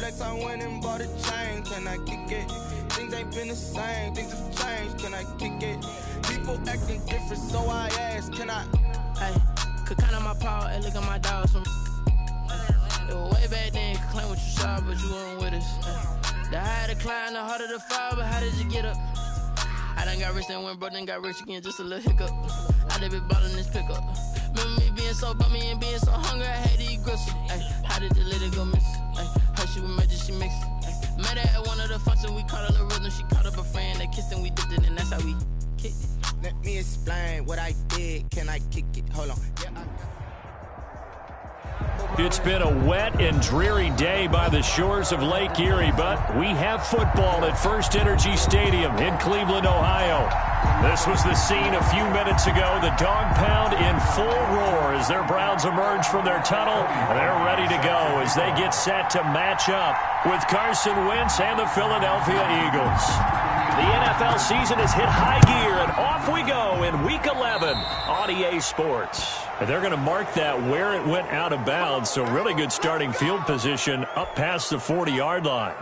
flex, I went and bought a chain. Can I kick it? Things ain't been the same, things have changed. Can I kick it? People acting different, so I asked, can I? Hey, could count on my power and look at my dogs from. It was way back then, could claim what you saw, but you weren't with us. The higher the climb, the harder the fall, but how did you get up? I done got rich and went broke, then got rich again, just a little hiccup. I done been ballin' this pickup. Remember me being so bummy and being so hungry, I had to eat gristle. Ay, how did the lady go miss? Ay, her she was major, she mixed. Ay, met her at one of the functions, we caught a little rhythm. She caught up a friend, they kissed and we dipped it, and that's how we kicked it. Let me explain what I did. Can I kick it? Hold on. Yeah, It's been a wet and dreary day by the shores of Lake Erie, but we have football at First Energy Stadium in Cleveland, Ohio. This was the scene a few minutes ago. The dog pound in full roar as their Browns emerge from their tunnel. They're ready to go as they get set to match up with Carson Wentz and the Philadelphia Eagles. The NFL season has hit high gear, and off we go in Week 11 on EA Sports. And they're going to mark that where it went out of bounds, so really good starting field position up past the 40-yard line.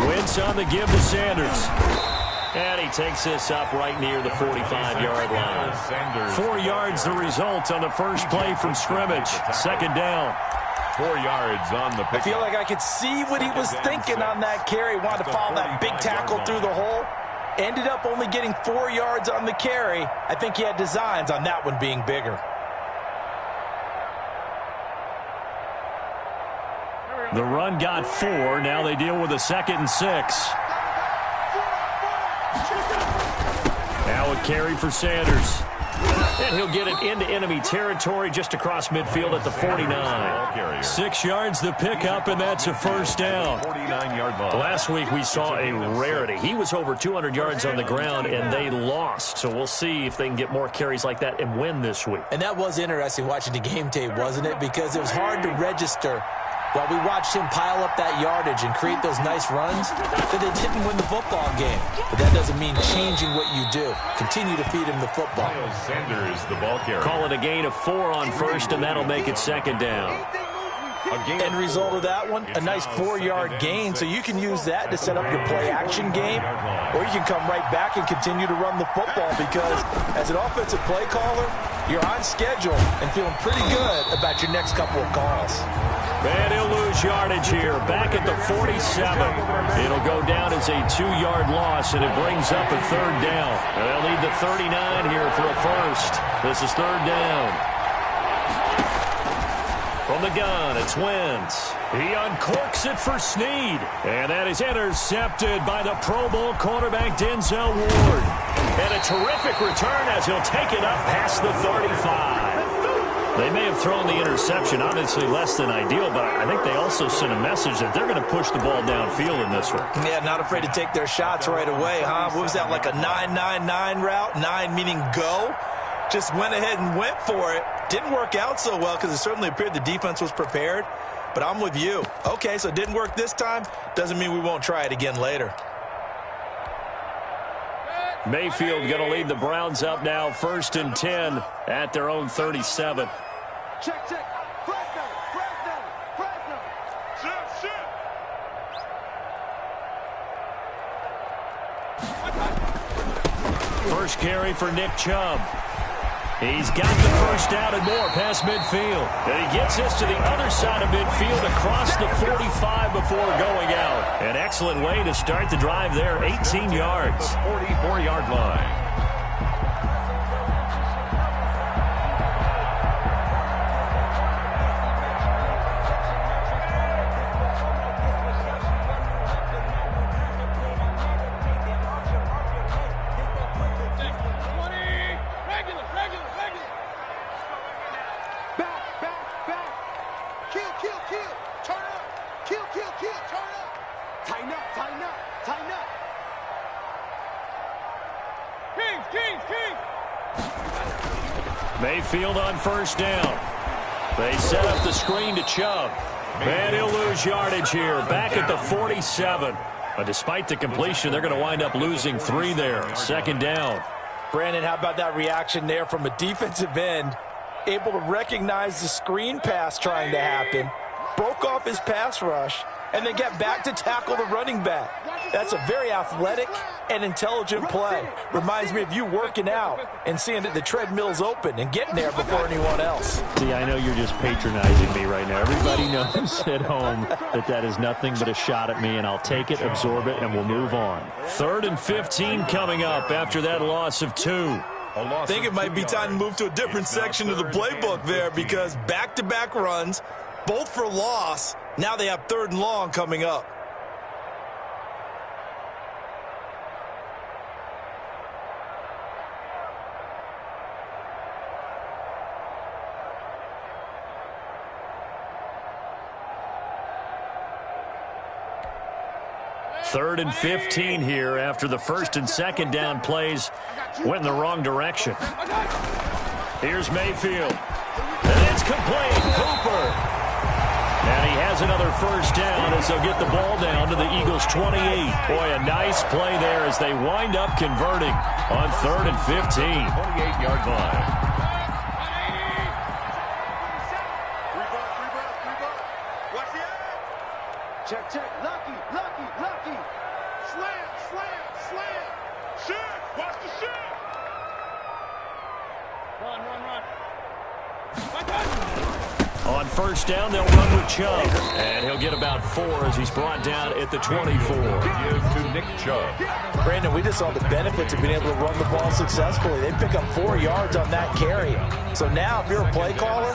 Wentz on the give to Sanders. And he takes this up right near the 45-yard line. 4 yards the result on the first play from scrimmage. Second down. 4 yards on the pick. I feel like I could see what he was thinking on that carry. Wanted to follow that big tackle through the hole. Ended up only getting 4 yards on the carry. I think he had designs on that one being bigger. The run got 4. Now they deal with a 2nd and 6. Now a carry for Sanders. And he'll get it into enemy territory just across midfield at the 49. 6 yards the pickup, and that's a first down. 49-yard line. Last week we saw a rarity. He was over 200 yards on the ground, and they lost. So we'll see if they can get more carries like that and win this week. And that was interesting watching the game tape, wasn't it? Because it was hard to register while we watched him pile up that yardage and create those nice runs that they didn't win the football game. But that doesn't mean changing what you do. Continue to feed him the football. Sanders, the ball carrier. Call it a gain of 4 on first, and that'll make it second down. End result of that one, a nice 4-yard gain, so you can use that to set up your play-action game, or you can come right back and continue to run the football because as an offensive play caller, you're on schedule and feeling pretty good about your next couple of calls. And he'll lose yardage here, back at the 47. It'll go down as a 2-yard loss, and it brings up a third down. And they'll need the 39 here for a first. This is third down. From the gun, it's Wentz. He uncorks it for Snead. And that is intercepted by the Pro Bowl quarterback Denzel Ward. And a terrific return as he'll take it up past the 35. They may have thrown the interception, obviously less than ideal, but I think they also sent a message that they're going to push the ball downfield in this one. Yeah, not afraid to take their shots right away, huh? What was that, like a 9-9-9 route? 9 meaning go? Just went ahead and went for it. Didn't work out so well because it certainly appeared the defense was prepared. But I'm with you. Okay, so it didn't work this time. Doesn't mean we won't try it again later. Mayfield going to lead the Browns up now, 1st and 10 at their own 37. Check. Fresno. Shit. First carry for Nick Chubb. He's got the first down and more past midfield. And he gets this to the other side of midfield across the 45 before going out. An excellent way to start the drive there, 18 yards. 44-yard line. Mayfield on first down. They set up the screen to Chubb. And he'll lose yardage here, back at the 47. But despite the completion, they're going to wind up losing 3 there. 2nd down. Brandon, how about that reaction there from a defensive end? Able to recognize the screen pass trying to happen, broke off his pass rush, and then get back to tackle the running back. That's a very athletic and intelligent play. Reminds me of you working out and seeing that the treadmill's open and getting there before anyone else. See, I know you're just patronizing me right now. Everybody knows at home that is nothing but a shot at me, and I'll take it, absorb it, and we'll move on. 3rd and 15 coming up after that loss of 2. I think it might be time to move to a different section of the playbook there, because back-to-back runs, both for loss. Now they have 3rd and long coming up. Third and 15 here after the 1st and 2nd down plays went in the wrong direction. Here's Mayfield. And it's complete. Cooper. And he has another 1st down as they'll get the ball down to the Eagles' 28. Boy, a nice play there as they wind up converting on 3rd and 15. 28-yard line. Check, check. Lucky. Slam. Shit. Watch the shit. Run. On 1st down, they'll run with Chubb. And he'll get about 4 as he's brought down at the 24. Give to Nick Chubb. Brandon, we just saw the benefits of being able to run the ball successfully. They pick up 4 yards on that carry. So now, if you're a play caller,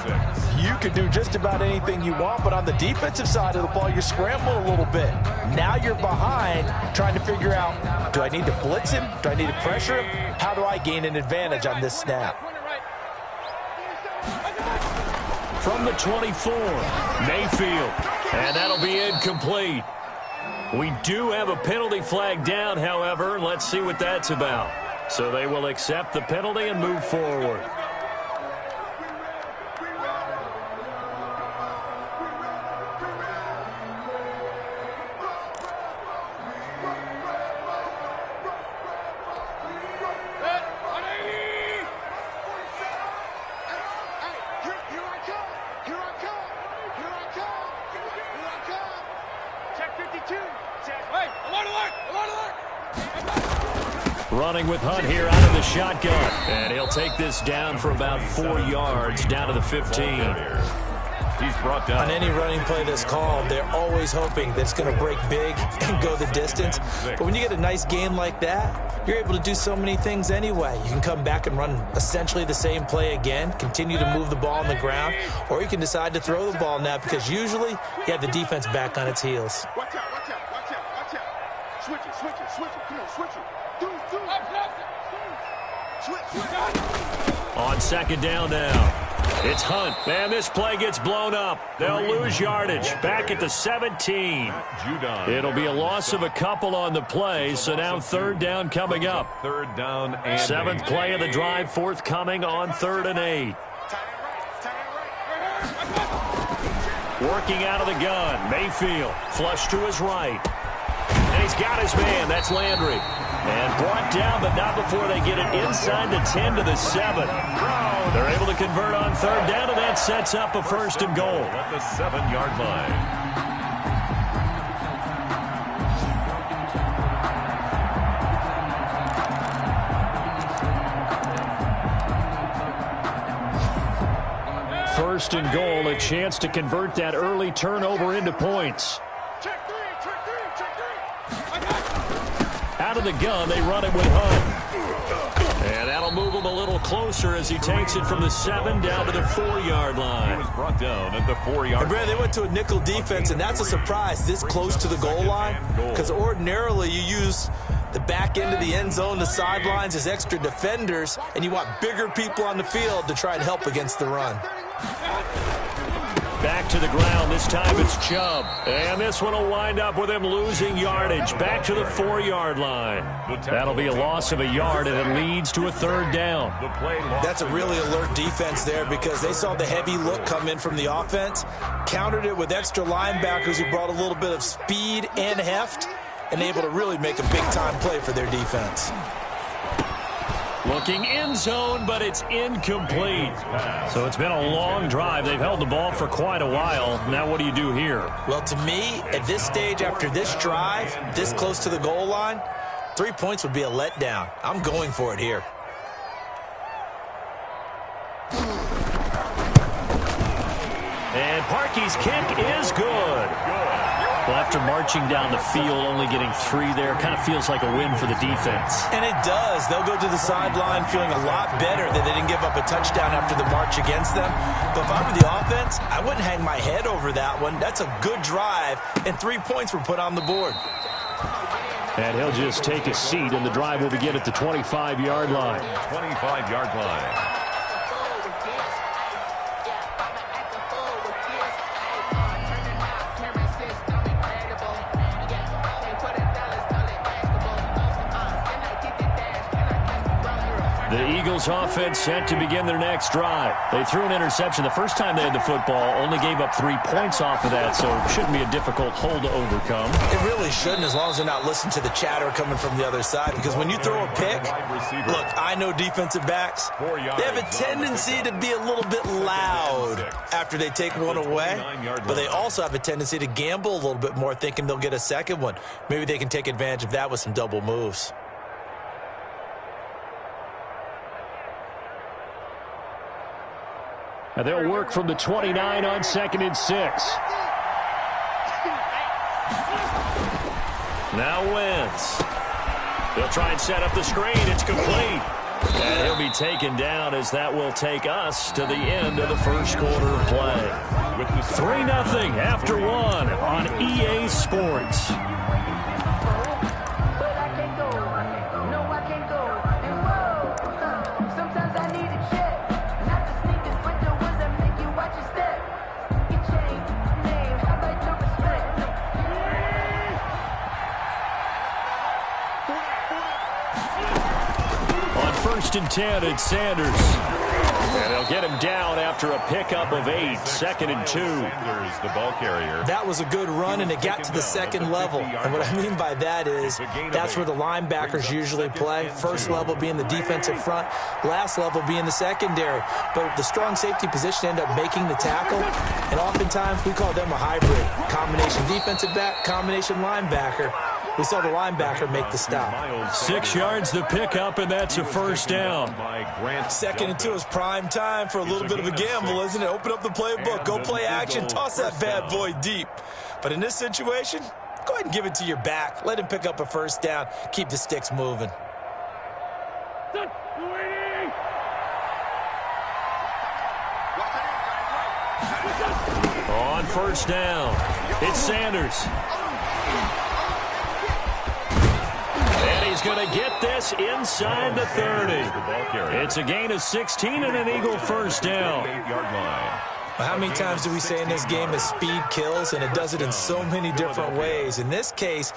you can do just about anything you want. But on the defensive side of the ball, you're scrambling a little bit. Now you're behind, trying to figure out, do I need to blitz him? Do I need to pressure him? How do I gain an advantage on this snap? From the 24, Mayfield. And that'll be incomplete. We do have a penalty flag down, however. Let's see what that's about. So they will accept the penalty and move forward. Running with Hunt here out of the shotgun. And he'll take this down for about 4 yards down to the 15. He's brought down. On any running play that's called, they're always hoping that it's going to break big and go the distance. But when you get a nice game like that, you're able to do so many things anyway. You can come back and run essentially the same play again, continue to move the ball on the ground, or you can decide to throw the ball now because usually you have the defense back on its heels. Watch out. Switch it. Come on, switch it. Do it. Switch. On 2nd down now. It's Hunt. And this play gets blown up. They'll lose yardage. Back at the 17. It'll be a loss of a couple on the play, so now 3rd down coming up. 3rd down and 7th play of the drive forthcoming on 3rd and 8. Working out of the gun. Mayfield flush to his right. And he's got his man. That's Landry. And brought down, but not before they get it inside the 10 to the 7. They're able to convert on 3rd down, and that sets up a 1st and goal. At the 7-yard line. First and goal, a chance to convert that early turnover into points. Out of the gun, they run it with Hunt. And that'll move him a little closer as he takes it from the 7 down to the 4-yard line. He was brought down at the 4-yard line. They went to a nickel defense, and that's a surprise this close to the goal line, because ordinarily you use the back end of the end zone, the sidelines as extra defenders, and you want bigger people on the field to try and help against the run. Back to the ground. This time it's Chubb. And this one will wind up with him losing yardage. Back to the 4-yard line. That'll be a loss of a yard, and it leads to a 3rd down. That's a really alert defense there because they saw the heavy look come in from the offense, countered it with extra linebackers who brought a little bit of speed and heft, and able to really make a big-time play for their defense. Looking in zone, but it's incomplete. So it's been a long drive. They've held the ball for quite a while. Now what do you do here? Well, to me, at this stage, after this drive, this close to the goal line, 3 points would be a letdown. I'm going for it here. And Parkey's kick is good. Well, after marching down the field, only getting 3 there, kind of feels like a win for the defense. And it does. They'll go to the sideline feeling a lot better that they didn't give up a touchdown after the march against them. But if I were the offense, I wouldn't hang my head over that one. That's a good drive, and 3 points were put on the board. And he'll just take a seat, and the drive will begin at the 25-yard line. 25-yard line. The Eagles offense set to begin their next drive. They threw an interception the first time they had the football, only gave up 3 points off of that, so it shouldn't be a difficult hole to overcome. It really shouldn't, as long as they're not listening to the chatter coming from the other side, because when you throw a pick, look, I know defensive backs, they have a tendency to be a little bit loud after they take one away, but they also have a tendency to gamble a little bit more, thinking they'll get a second one. Maybe they can take advantage of that with some double moves. And they'll work from the 29 on 2nd and 6. Now Wentz. They'll try and set up the screen. It's complete. And he'll be taken down as that will take us to the end of the first quarter of play. 3-0 after 1 on EA Sports. First and 10, it's Sanders. And they'll get him down after a pickup of 8. 2nd and 2. Sanders, the ball carrier. That was a good run, and it got to the second level. And what I mean by that is that's where the linebackers usually play. First level being the defensive front, last level being the secondary. But the strong safety position ended up making the tackle, and oftentimes we call them a hybrid. Combination defensive back, combination linebacker. We saw the linebacker make the stop. 6 yards the pickup, and that's a first down. 2nd and 2 is prime time for a little bit of a gamble, isn't it? Open up the playbook, go play action, toss that bad boy deep. But in this situation, go ahead and give it to your back. Let him pick up a first down. Keep the sticks moving. On first down, it's Sanders. And he's going to get this inside the 30. It's a gain of 16 and an Eagle first down. Well, how many times do we say in this game that speed kills, and it does it in so many different ways? In this case,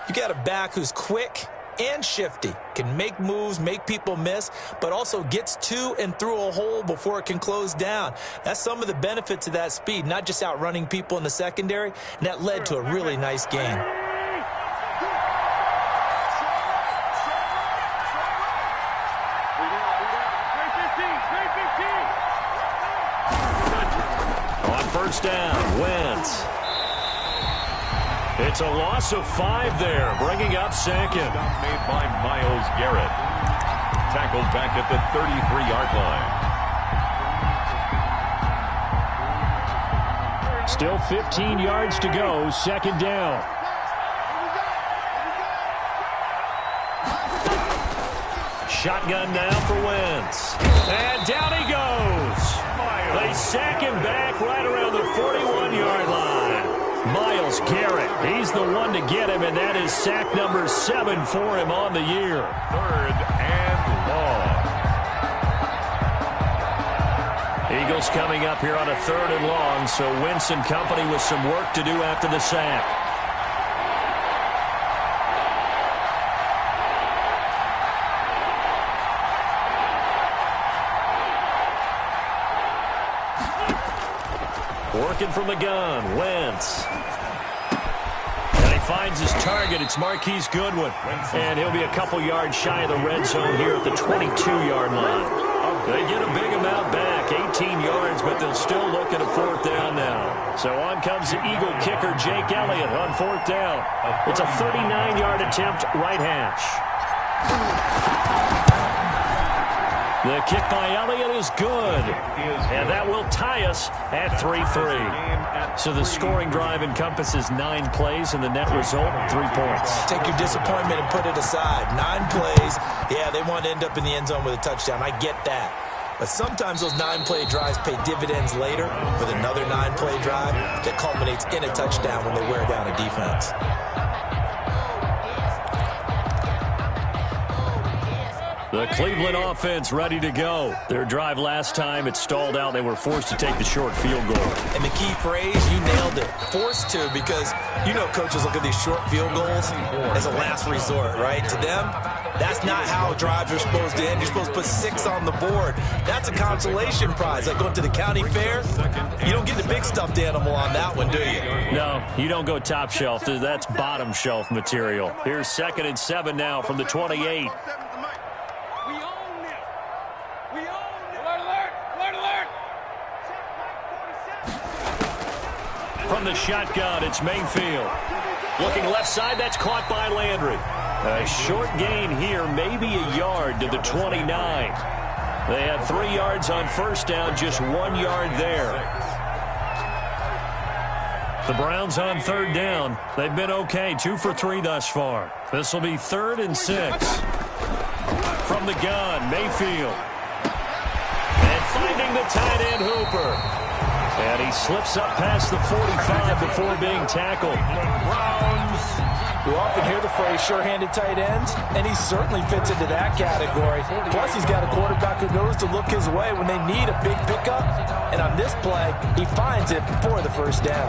you got a back who's quick and shifty, can make moves, make people miss, but also gets to and through a hole before it can close down. That's some of the benefits of that speed, not just outrunning people in the secondary, and that led to a really nice game. First down, Wentz. It's a loss of 5 there, bringing up 2nd. Made by Myles Garrett. Tackled back at the 33-yard line. Still 15 yards to go, 2nd down. Shotgun now for Wentz. And down he goes. They sack him back right around the 41-yard line. Myles Garrett, he's the one to get him, and that is sack number 7 for him on the year. 3rd and long. Eagles coming up here on a 3rd and long, so Wentz and company with some work to do after the sack. Working from the gun, Wentz. And he finds his target. It's Marquise Goodwin. And he'll be a couple yards shy of the red zone here at the 22-yard line. They get a big amount back, 18 yards, but they'll still look at a 4th down now. So on comes the Eagle kicker, Jake Elliott, on 4th down. It's a 39-yard attempt, right hash. The kick by Elliott is good, and that will tie us at 3-3. So the scoring drive encompasses 9 plays, and the net result, 3 points. Take your disappointment and put it aside. 9 plays. Yeah, they want to end up in the end zone with a touchdown. I get that. But sometimes those 9-play drives pay dividends later with another 9-play drive that culminates in a touchdown when they wear down a defense. The Cleveland offense ready to go. Their drive last time, it stalled out. They were forced to take the short field goal. And the key phrase, you nailed it. Forced to, because you know coaches look at these short field goals as a last resort, right? To them, that's not how drives are supposed to end. You're supposed to put 6 on the board. That's a consolation prize. Like going to the county fair, you don't get the big stuffed animal on that one, do you? No, you don't go top shelf. That's bottom shelf material. Here's 2nd and 7 now from the 28. From the shotgun, it's Mayfield. Looking left side, that's caught by Landry. A short gain here, maybe a yard to the 29. They had 3 yards on 1st down, just 1 yard there. The Browns on 3rd down. They've been okay, 2 for 3 thus far. This will be 3rd and 6. From the gun, Mayfield. And finding the tight end, Hooper. And he slips up past the 45 before being tackled. You often hear the phrase sure-handed tight ends, and he certainly fits into that category. Plus, he's got a quarterback who knows to look his way when they need a big pickup. And on this play, he finds it for the 1st down.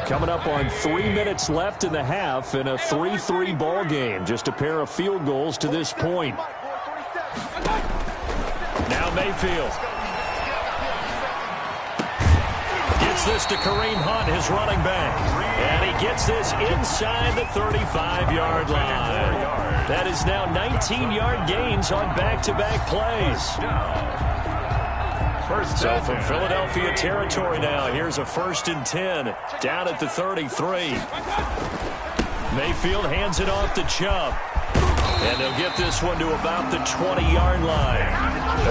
Coming up on 3 minutes left in the half in a 3-3 ball game. Just a pair of field goals to this point. Now Mayfield. Gets this to Kareem Hunt, his running back. And he gets this inside the 35-yard line. That is now 19-yard gains on back-to-back plays. So from Philadelphia territory now, here's a 1st and 10 down at the 33. Mayfield hands it off to Chubb. And they'll get this one to about the 20-yard line.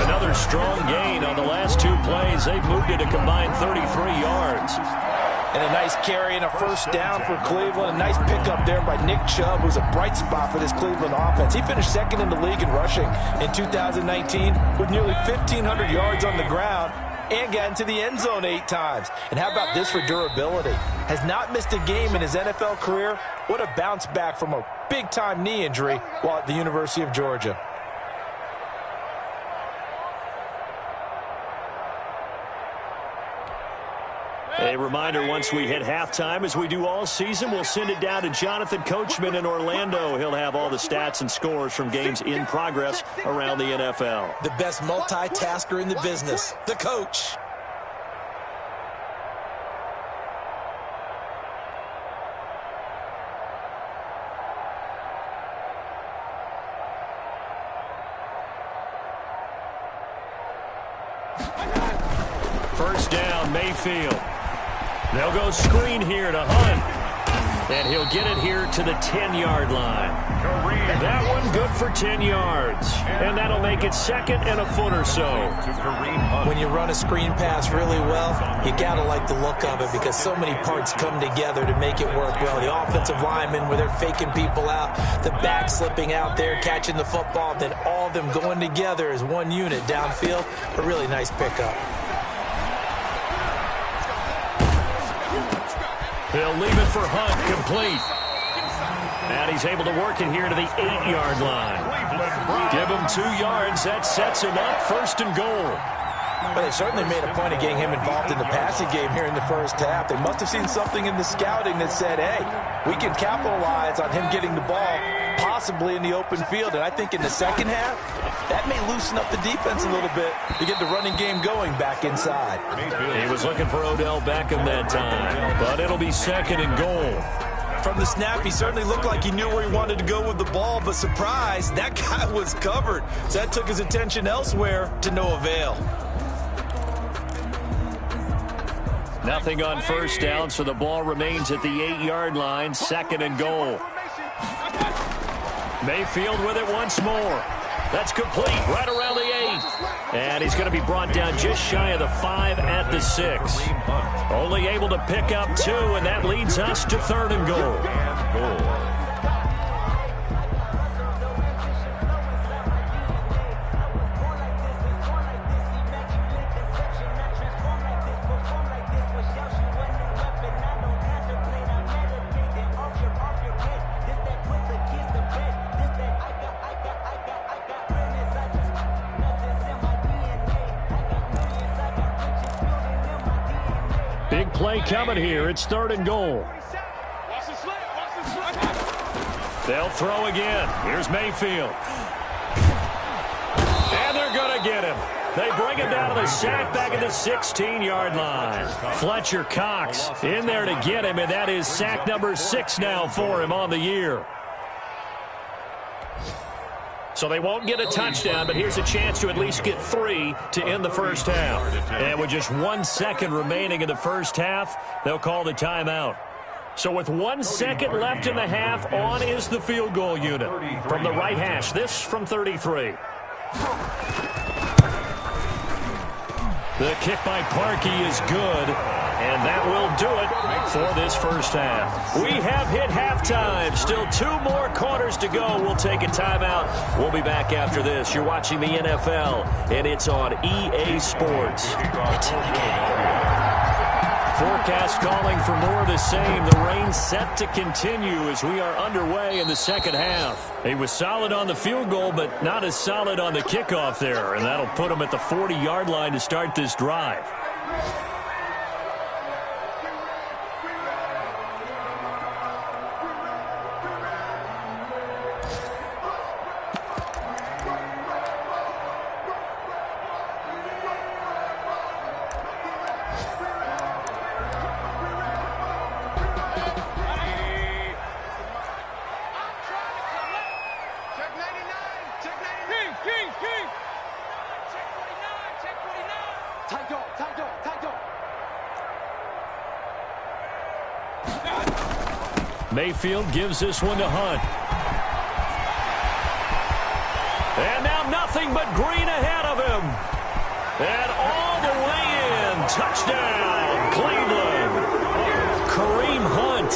Another strong gain on the last 2 plays. They've moved it a combined 33 yards. And a nice carry and a 1st down for Cleveland. A nice pickup there by Nick Chubb, who's a bright spot for this Cleveland offense. He finished 2nd in the league in rushing in 2019 with nearly 1,500 yards on the ground and got into the end zone 8 times. And how about this for durability? Has not missed a game in his NFL career. What a bounce back from a big-time knee injury while at the University of Georgia. A reminder, once we hit halftime, as we do all season, we'll send it down to Jonathan Coachman in Orlando. He'll have all the stats and scores from games in progress around the NFL. The best multitasker in the business, the coach. First down, Mayfield. They'll go screen here to Hunt. And he'll get it here to the 10-yard line. That one good for 10 yards. And that'll make it 2nd and a foot or so. When you run a screen pass really well, you got to like the look of it because so many parts come together to make it work well. The offensive linemen, where they're faking people out, the back slipping out there, catching the football, then all of them going together as one unit downfield. A really nice pickup. He'll leave it for Hunt, complete. And he's able to work it here to the 8-yard line. Give him 2 yards. That sets him up 1st and goal. But they certainly made a point of getting him involved in the passing game here in the first half. They must have seen something in the scouting that said, hey, we can capitalize on him getting the ball possibly in the open field. And I think in the second half, that may loosen up the defense a little bit to get the running game going back inside. He was looking for Odell Beckham that time, but it'll be 2nd and goal. From the snap, he certainly looked like he knew where he wanted to go with the ball, but surprise, that guy was covered. So that took his attention elsewhere to no avail. Nothing on 1st down, so the ball remains at the 8-yard line, 2nd and goal. Mayfield with it once more. That's complete, right around the 8. And he's going to be brought down just shy of the 5 at the 6. Only able to pick up 2, and that leads us to 3rd and goal. Big play coming here. It's 3rd and goal. They'll throw again. Here's Mayfield. And they're going to get him. They bring him down to the sack back at the 16-yard line. Fletcher Cox in there to get him, and that is sack number 6 now for him on the year. So they won't get a touchdown, but here's a chance to at least get 3 to end the first half. And with just 1 second remaining in the first half, they'll call the timeout. So with 1 second left in the half, on is the field goal unit. From the right hash, this from 33. The kick by Parkey is good, and that will do it for this first half. We have hit halftime. Still 2 more quarters to go. We'll take a timeout. We'll be back after this. You're watching the NFL, and it's on EA Sports. It's in the game. Forecast calling for more of the same. The rain set to continue as we are underway in the second half. He was solid on the field goal, but not as solid on the kickoff there, and that'll put him at the 40-yard line to start this drive. Mayfield gives this one to Hunt. And now nothing but green ahead of him. And all the way in. Touchdown, Cleveland. Kareem Hunt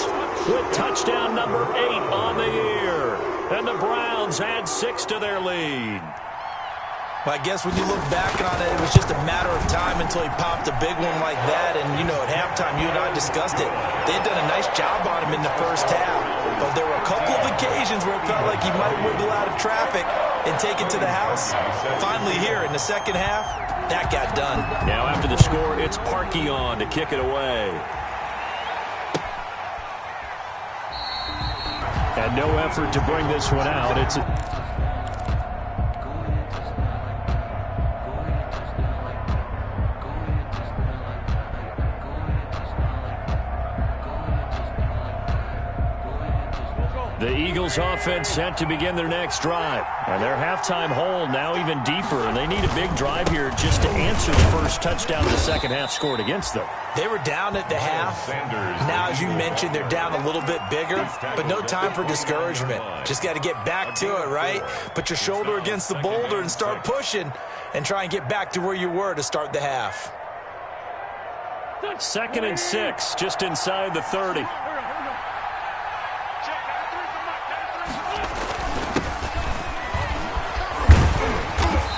with touchdown number 8 on the year. And the Browns add 6 to their lead. Well, I guess when you look back on it, it was just a matter of time until he popped a big one like that. And, you know, at halftime, you and I discussed it. They had done a nice job on him in the first half. But there were a couple of occasions where it felt like he might wiggle out of traffic and take it to the house. Finally here in the second half, that got done. Now after the score, it's Parkey on to kick it away. And no effort to bring this one out. It's the Eagles offense set to begin their next drive. And their halftime hole now even deeper. And they need a big drive here just to answer the first touchdown of the second half scored against them. They were down at the half. Now, as you mentioned, they're down a little bit bigger. But no time for discouragement. Just got to get back to it, right? Put your shoulder against the boulder and start pushing. And try and get back to where you were to start the half. 2nd and 6, just inside the 30.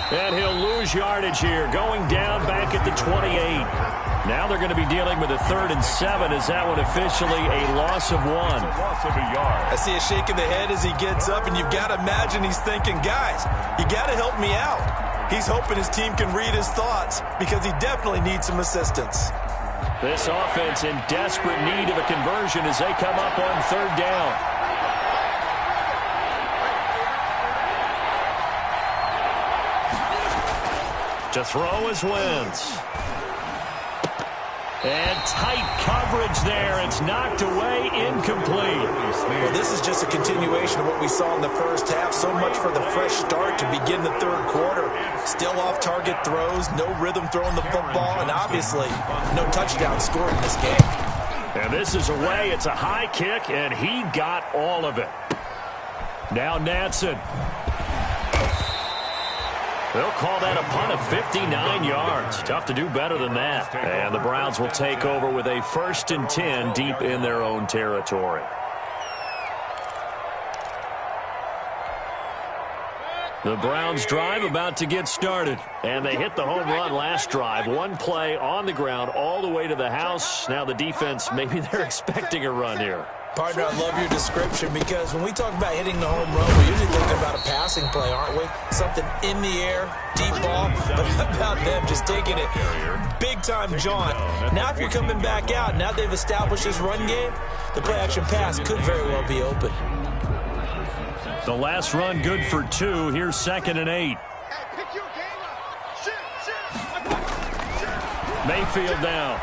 And he'll lose yardage here, going down back at the 28. Now they're going to be dealing with a 3rd and 7. Is that one officially a loss of 1? Loss of a yard. I see a shake of the head as he gets up, and you've got to imagine he's thinking, guys, you got to help me out. He's hoping his team can read his thoughts because he definitely needs some assistance. This offense in desperate need of a conversion as they come up on 3rd down. To throw is Wentz. And tight coverage there. It's knocked away, incomplete. Well, this is just a continuation of what we saw in the first half. So much for the fresh start to begin the 3rd quarter. Still off-target throws, no rhythm throwing the football, and obviously no touchdown scored in this game. And this is away. It's a high kick, and he got all of it. Now Nansen. They'll call that a punt of 59 yards. Tough to do better than that. And the Browns will take over with a 1st and 10 deep in their own territory. The Browns drive about to get started. And they hit the home run last drive. 1 play on the ground all the way to the house. Now the defense, maybe they're expecting a run here. Partner, I love your description because when we talk about hitting the home run, we're usually thinking about a passing play, aren't we? Something in the air, deep ball. But how about them just taking it big-time jaunt? Now if you're coming back out, now they've established this run game, the play-action pass could very well be open. The last run good for 2. Here's 2nd and 8. Mayfield down.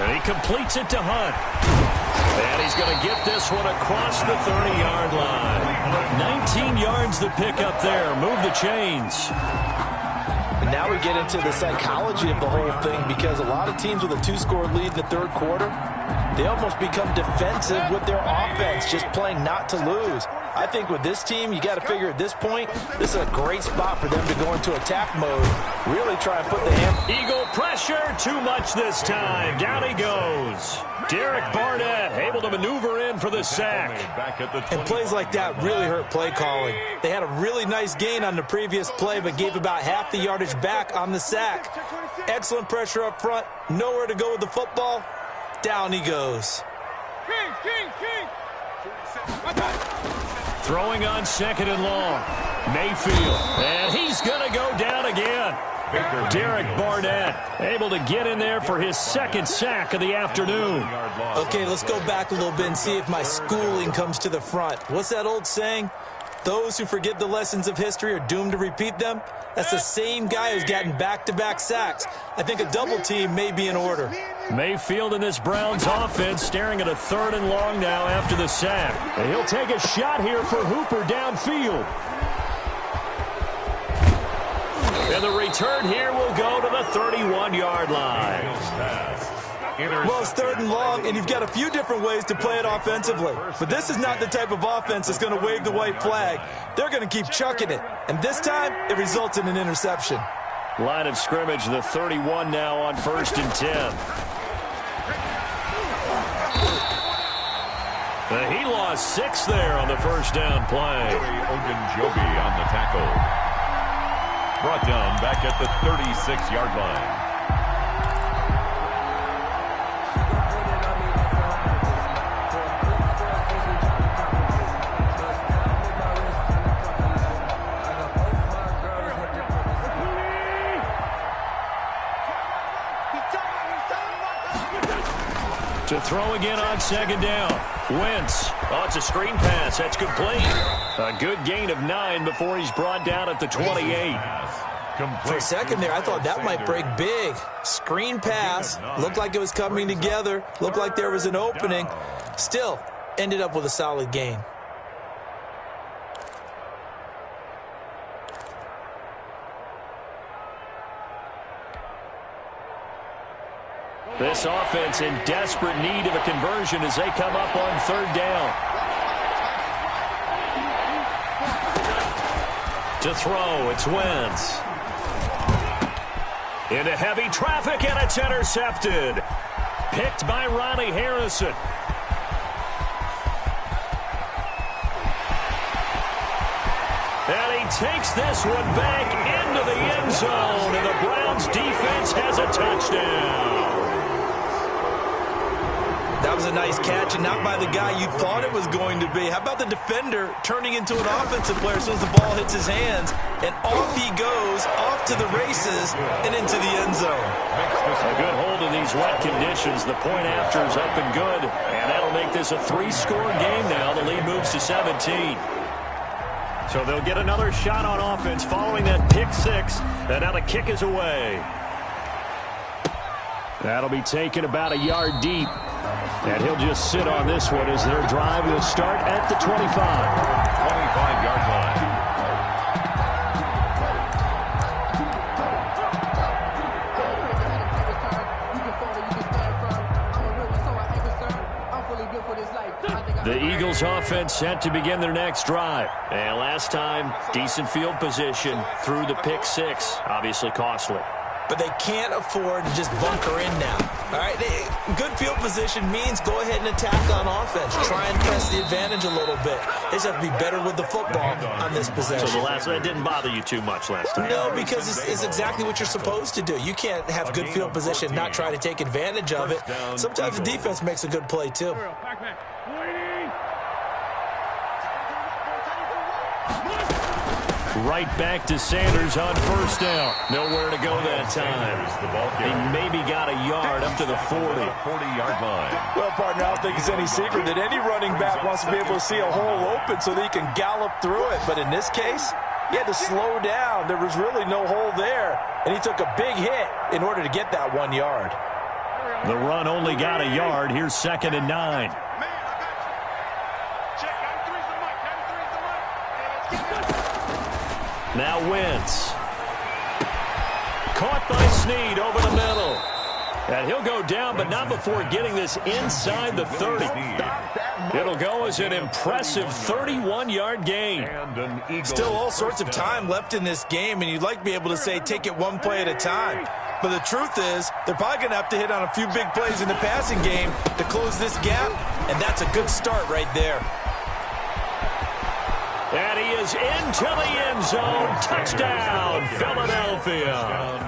And he completes it to Hunt. And he's going to get this one across the 30-yard line. 19 yards the pickup there. Move the chains. And now we get into the psychology of the whole thing because a lot of teams with a 2-score lead in the 3rd quarter, they almost become defensive with their offense, just playing not to lose. I think with this team, you got to figure at this point, this is a great spot for them to go into attack mode. Really try and put the hand. Eagle pressure, too much this time. Down he goes. Derek Barnett able to maneuver in for the sack. And plays like that really hurt play calling. They had a really nice gain on the previous play, but gave about half the yardage back on the sack. Excellent pressure up front. Nowhere to go with the football. Down he goes. Throwing on 2nd and long. Mayfield. And he's going to go down again. Derek Barnett able to get in there for his 2nd sack of the afternoon. Okay, let's go back a little bit and see if my schooling comes to the front. What's that old saying? Those who forget the lessons of history are doomed to repeat them. That's the same guy who's gotten back-to-back sacks. I think a double team may be in order. Mayfield in this Browns offense staring at a 3rd and long now after the sack. And he'll take a shot here for Hooper downfield. And the return here will go to the 31-yard line. Well, it's 3rd and long, and you've got a few different ways to play it offensively. But this is not the type of offense that's going to wave the white flag. They're going to keep chucking it. And this time, it results in an interception. Line of scrimmage, the 31 now on 1st and 10. He lost 6 there on the 1st down play. Ogunjobi on the tackle. Brought down back at the 36-yard line. To throw again on 2nd down. Wentz. Oh, it's a screen pass. That's complete. A good gain of 9 before he's brought down at the 28. For a second there, I thought that might break big. Screen pass. Looked like it was coming together. Looked like there was an opening. Still, ended up with a solid gain. This offense in desperate need of a conversion as they come up on 3rd down. To throw, it's Wentz. Into heavy traffic, and it's intercepted. Picked by Ronnie Harrison. And he takes this one back into the end zone, and the Browns defense has has a touchdown. That was a nice catch, and not by the guy you thought it was going to be. How about the defender turning into an offensive player as soon as the ball hits his hands, and off he goes, off to the races, and into the end zone. A good hold in these wet conditions. The point after is up and good, and that'll make this a 3-score game now. The lead moves to 17. So they'll get another shot on offense following that pick six, and now the kick is away. That'll be taken about a yard deep. And he'll just sit on this one as their drive will start at the 25. 25-yard line. The Eagles offense set to begin their next drive. And last time, decent field position through the pick six. Obviously costly. But they can't afford to just bunker in now. All right, good field position means go ahead and attack on offense. Try and press the advantage a little bit. They just have to be better with the football on this possession. So that didn't bother you too much last time? No, because it's exactly what you're supposed to do. You can't have good field position, not try to take advantage of it. Sometimes the defense makes a good play, too. Right back to Sanders on first down. Nowhere to go that time. He maybe got a yard up to the 40-yard line. Well, partner, I don't think it's any secret that any running back wants to be able to see a hole open so that he can gallop through it. But in this case, he had to slow down. There was really no hole there, and he took a big hit in order to get that 1 yard. The run only got a yard. Here's 2nd and 9. Now Wentz. Caught by Snead over the middle. And he'll go down, but not before getting this inside the 30. It'll go as an impressive 31-yard gain. Still all sorts of time left in this game, and you'd like to be able to say take it one play at a time. But the truth is, they're probably going to have to hit on a few big plays in the passing game to close this gap, and that's a good start right there. And he is into the end zone. Touchdown, Philadelphia.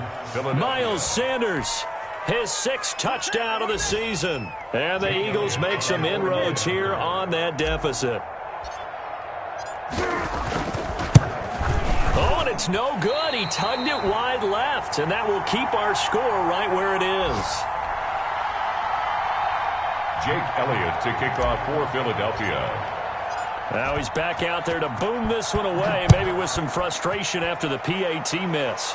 Miles Sanders, his 6th touchdown of the season. And the Eagles make some inroads here on that deficit. Oh, and it's no good. He tugged it wide left, and that will keep our score right where it is. Jake Elliott to kick off for Philadelphia. Now he's back out there to boom this one away, maybe with some frustration after the PAT miss.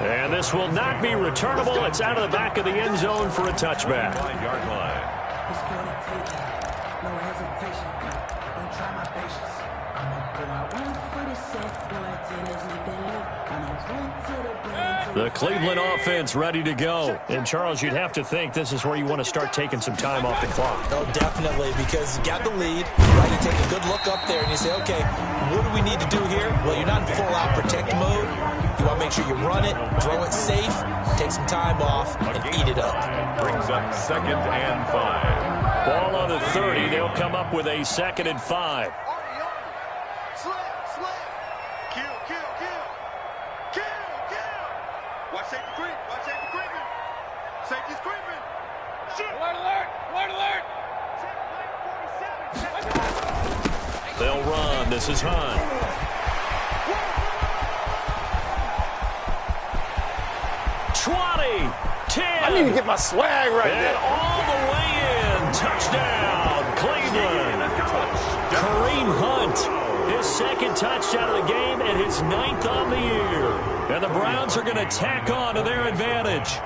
And this will not be returnable. It's out of the back of the end zone for a touchback. 5-yard line. The Cleveland offense ready to go. And, Charles, you'd have to think this is where you want to start taking some time off the clock. Oh, definitely, because you got the lead. Right, you take a good look up there, and you say, okay, what do we need to do here? Well, you're not in full-out protect mode. You want to make sure you run it, throw it safe, take some time off, and eat it up. Brings up 2nd and 5. Ball on the 30. They'll come up with a 2nd and 5. Watch safety creep. Watch safety creeping. Safety's creeping. Shoot. Alert, alert. Alert, alert. They'll run. This is Hunt. I need to get my swag right and there. All the way in. Touchdown, Cleveland. Kareem Hunt, his 2nd touchdown of the game and his 9th on the year. And the Browns are going to tack on to their advantage.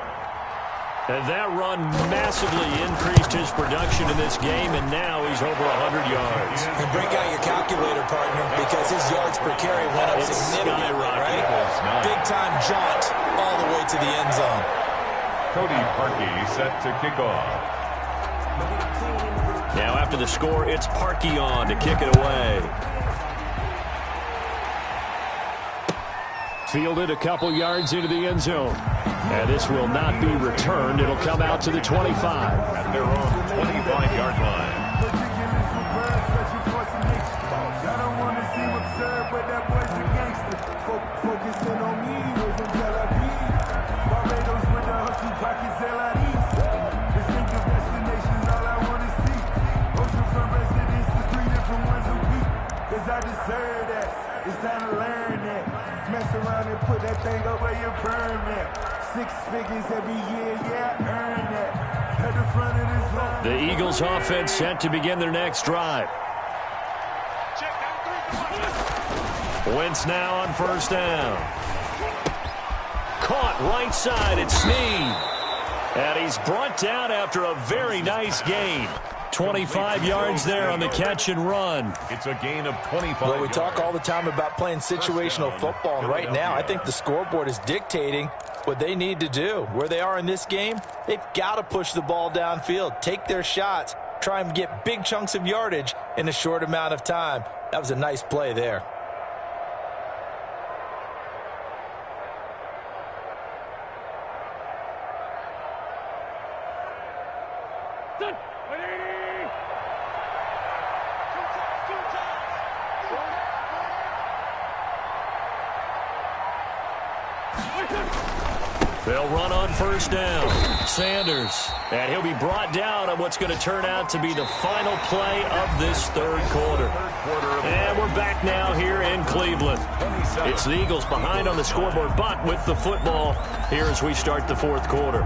And that run massively increased his production in this game, and now he's over 100 yards. And break out your calculator, partner, because his yards per carry went up significantly, right? Big-time jaunt all the way to the end zone. Cody Parkey set to kick off. Now after the score, it's Parkey on to kick it away. Fielded a couple yards into the end zone. And this will not be returned. It'll come out to the 25. At their own 25-yard line. Y'all don't want to see what's up, but that boy's a gangster. Focusing on me, wasn't Distinctive destinations, all I want to see. Oceanfront residences, 3 different ones a week. Cause I deserve that. It's time to learn that. Mess around and put that thing up where you burn that. 6 figures every year, yeah, I earn that. At the front of this line. The Eagles offense set to begin their next drive. Wentz now on first down. Caught right side, it's Snead. And he's brought down after a very nice gain. 25 yards there on the catch and run. It's a gain of 25. Well, we talk all the time about playing situational football, and right now I think the scoreboard is dictating what they need to do. Where they are in this game, they've got to push the ball downfield, take their shots, try and get big chunks of yardage in a short amount of time. That was a nice play there. They'll run on first down. Sanders. And he'll be brought down on what's going to turn out to be the final play of this third quarter. And we're back now here in Cleveland. It's the Eagles behind on the scoreboard, but with the football here as we start the fourth quarter.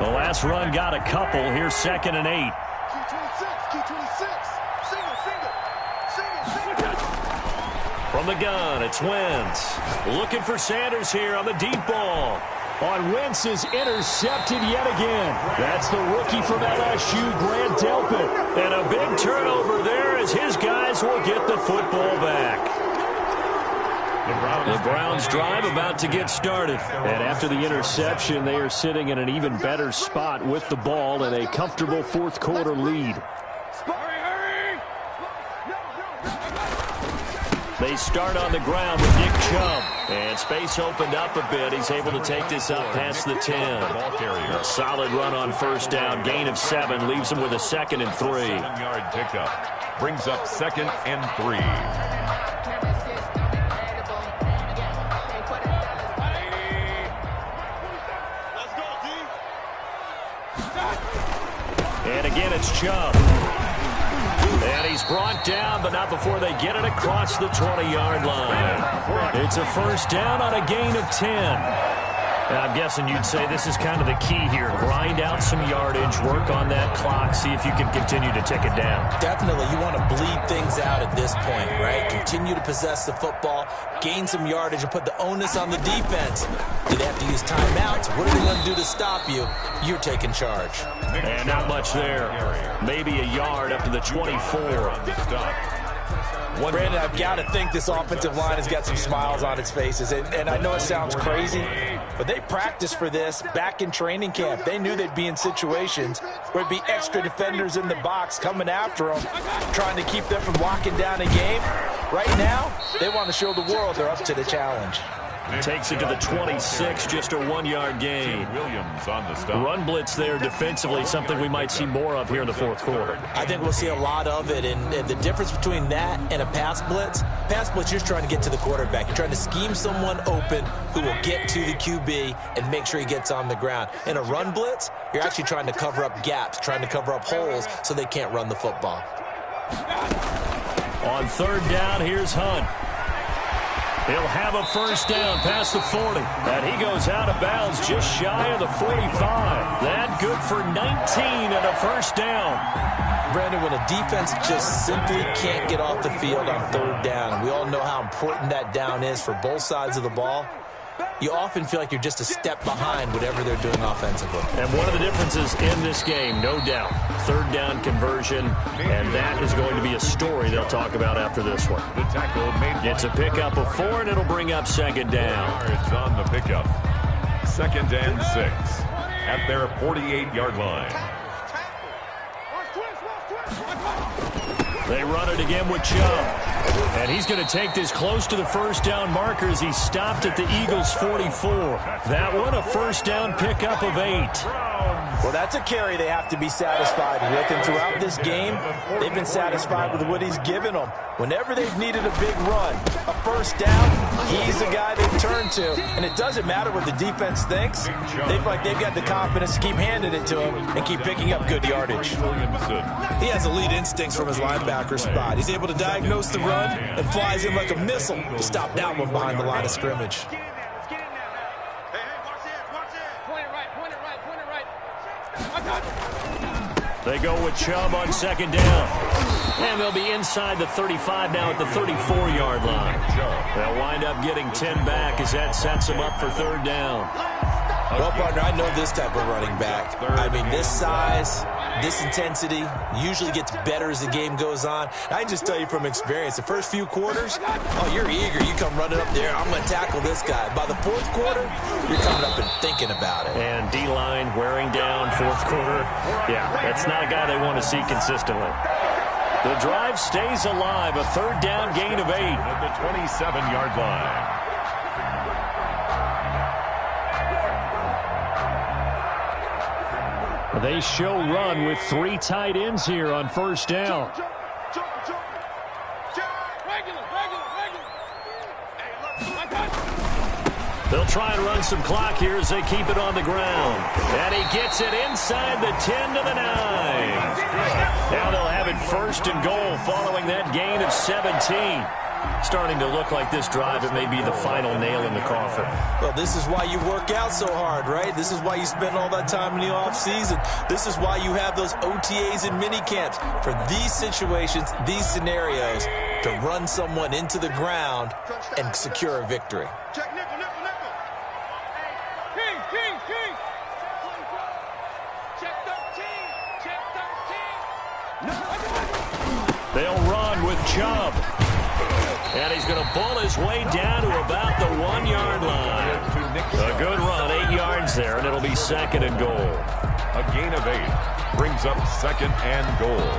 The last run got a couple. Here's 2nd and 8. From the gun, it's Wentz. Looking for Sanders here on the deep ball. On Wentz is intercepted yet again. That's the rookie from LSU, Grant Delpit. And a big turnover there as his guys will get the football back. The Browns drive about to get started. And after the interception, they are sitting in an even better spot with the ball and a comfortable fourth quarter lead. They start on the ground with Nick Chubb. And space opened up a bit. He's able to take this up past the 10. A solid run on first down. Gain of 7. Leaves him with a 2nd and 3. 7-yard pickup. Brings up 2nd and 3. And again, it's Chubb. And he's brought down, but not before they get it across the 20-yard line. It's a first down on a gain of 10. And I'm guessing you'd say this is kind of the key here. Grind out some yardage, work on that clock, see if you can continue to tick it down. Definitely. You want to bleed things out at this point, right? Continue to possess the football, gain some yardage, and put the onus on the defense. Do they have to use timeouts? What are they going to do to stop you? You're taking charge. And not much there. Maybe a yard up to the 24. Brandon, I've got to think this offensive line has got some smiles on its faces. And I know it sounds crazy, but they practiced for this back in training camp. They knew they'd be in situations where it'd be extra defenders in the box coming after them, trying to keep them from locking down a game. Right now, they want to show the world they're up to the challenge. Takes it to the 26, just a 1-yard gain. Williams on the stop. Run blitz there defensively, something we might see more of here in the fourth quarter. I think we'll see a lot of it, and the difference between that and a pass blitz, you're just trying to get to the quarterback. You're trying to scheme someone open who will get to the QB and make sure he gets on the ground. In a run blitz, you're actually trying to cover up gaps, trying to cover up holes so they can't run the football. On third down, here's Hunt. He'll have a first down past the 40. And he goes out of bounds just shy of the 45. That good for 19 and a first down. Brandon, when a defense just simply can't get off the field on third down, and we all know how important that down is for both sides of the ball, you often feel like you're just a step behind whatever they're doing offensively. And one of the differences in this game, no doubt, third down conversion, and that is going to be a story they'll talk about after this one. The tackle made. It's a pickup of 4, and it'll bring up second down. It's on the pickup. 2nd and 6 at their 48-yard line. They run it again with Chubb. And he's going to take this close to the first down marker as he stopped at the Eagles' 44. That one, a first down pickup of 8. Well, that's a carry they have to be satisfied with, and throughout this game, they've been satisfied with what he's given them. Whenever they've needed a big run, a first down, he's the guy they've turned to. And it doesn't matter what the defense thinks. They feel like they've got the confidence to keep handing it to him and keep picking up good yardage. He has elite instincts from his linebacker spot. He's able to diagnose the run and flies in like a missile to stop that one behind the line of scrimmage. They go with Chubb on second down. And they'll be inside the 35 now at the 34-yard line. They'll wind up getting 10 back as that sets them up for third down. Well, partner, I know this type of running back. I mean, this size, this intensity usually gets better as the game goes on. I can just tell you from experience, the first few quarters, oh, you're eager. You come running up there, I'm going to tackle this guy. By the fourth quarter, you're coming up and thinking about it. And D-line wearing down fourth quarter. Yeah, that's not a guy they want to see consistently. The drive stays alive, a third down gain of 8. At the 27-yard line. They show run with 3 tight ends here on first down. They'll try and run some clock here as they keep it on the ground. And he gets it inside the 10 to the 9. Now they'll have it first and goal following that gain of 17. Starting to look like this drive, it may be the final nail in the coffin. Well, this is why you work out so hard, right? This is why you spend all that time in the offseason. This is why you have those OTAs and mini camps. For these situations, these scenarios, to run someone into the ground and secure a victory. Check nickel, nickel, nickel. King. Check 13. They'll run with Chubb. And he's going to pull his way down to about the 1-yard line. A good run, 8 yards there, and it'll be second and goal. A gain of 8 brings up second and goal.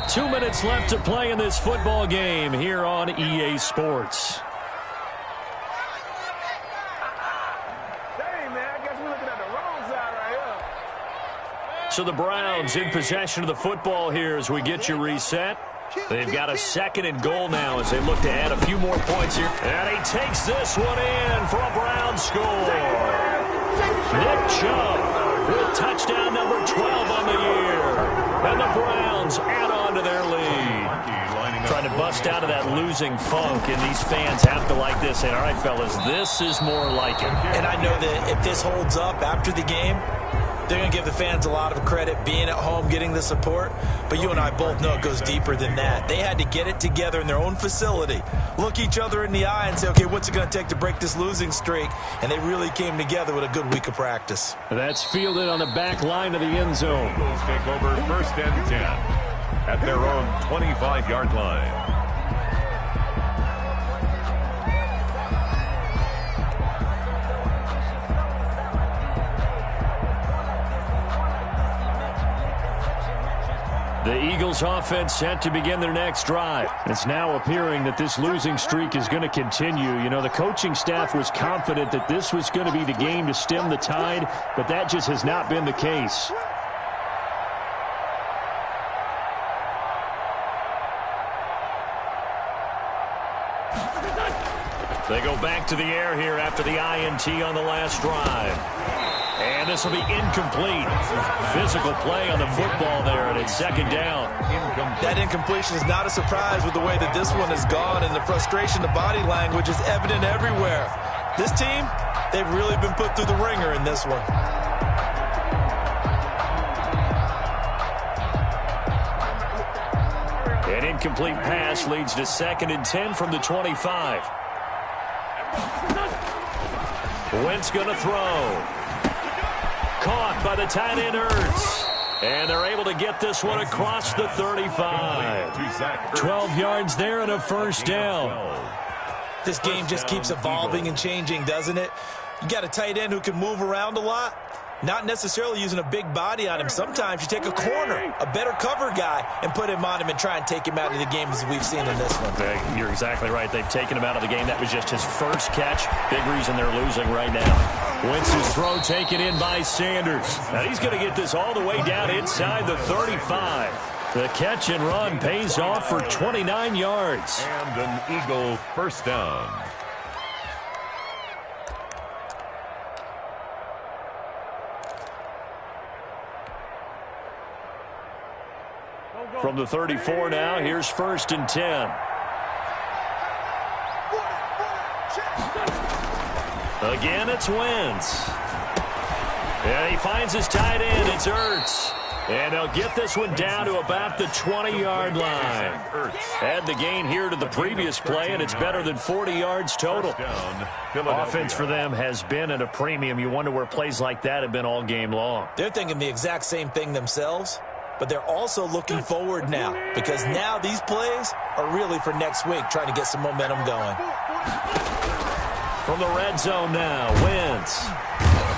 2 minutes left to play in this football game here on EA Sports. So the Browns in possession of the football here as we get you reset. They've got a second and goal now as they look to add a few more points here. And he takes this one in for a Browns score. Nick Chubb with touchdown number 12 on the year. And the Browns add on to their lead. Trying to bust out of that losing funk, and these fans have to like this. And all right, fellas, this is more like it. And I know that if this holds up after the game, they're going to give the fans a lot of credit, being at home, getting the support. But you and I both know it goes deeper than that. They had to get it together in their own facility, look each other in the eye and say, okay, what's it going to take to break this losing streak? And they really came together with a good week of practice. That's fielded on the back line of the end zone. Eagles take over first and 10 at their own 25-yard line. The Eagles offense set to begin their next drive. It's now appearing that this losing streak is going to continue. You know, the coaching staff was confident that this was going to be the game to stem the tide, but that just has not been the case. They go back to the air here after the INT on the last drive. And this will be incomplete. Physical play on the football there, and it's second down. That incompletion is not a surprise with the way that this one has gone, and the frustration, the body language is evident everywhere. This team, they've really been put through the ringer in this one. An incomplete pass leads to second and 10 from the 25. Wentz going to throw. Caught by the tight end Hurts. And they're able to get this one across the 35. 12 yards there and a first down. This game just keeps evolving and changing, doesn't it? You got a tight end who can move around a lot. Not necessarily using a big body on him. Sometimes you take a corner, a better cover guy, and put him on him and try and take him out of the game as we've seen in this one. You're exactly right. They've taken him out of the game. That was just his first catch. Big reason they're losing right now. Wentz's throw taken in by Sanders. Now he's going to get this all the way down inside the 35. The catch and run pays off for 29 yards. And an Eagle first down. From the 34 now, here's 1st and 10. Again, it's Wentz. And he finds his tight end. It's Ertz. And they'll get this one down to about the 20-yard line. Add the gain here to the previous play, and it's better than 40 yards total. Offense for them has been at a premium. You wonder where plays like that have been all game long. They're thinking the exact same thing themselves, but they're also looking forward now, because now these plays are really for next week, trying to get some momentum going. From the red zone now, Wentz.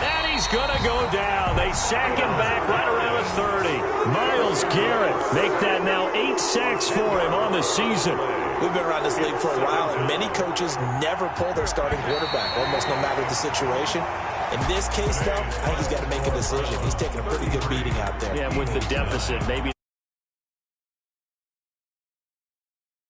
And he's going to go down. They sack him back right around the 30. Myles Garrett make that now 8 sacks for him on the season. We've been around this league for a while, and many coaches never pull their starting quarterback, almost no matter the situation. In this case, though, I think he's got to make a decision. He's taking a pretty good beating out there. Yeah, with the deficit, maybe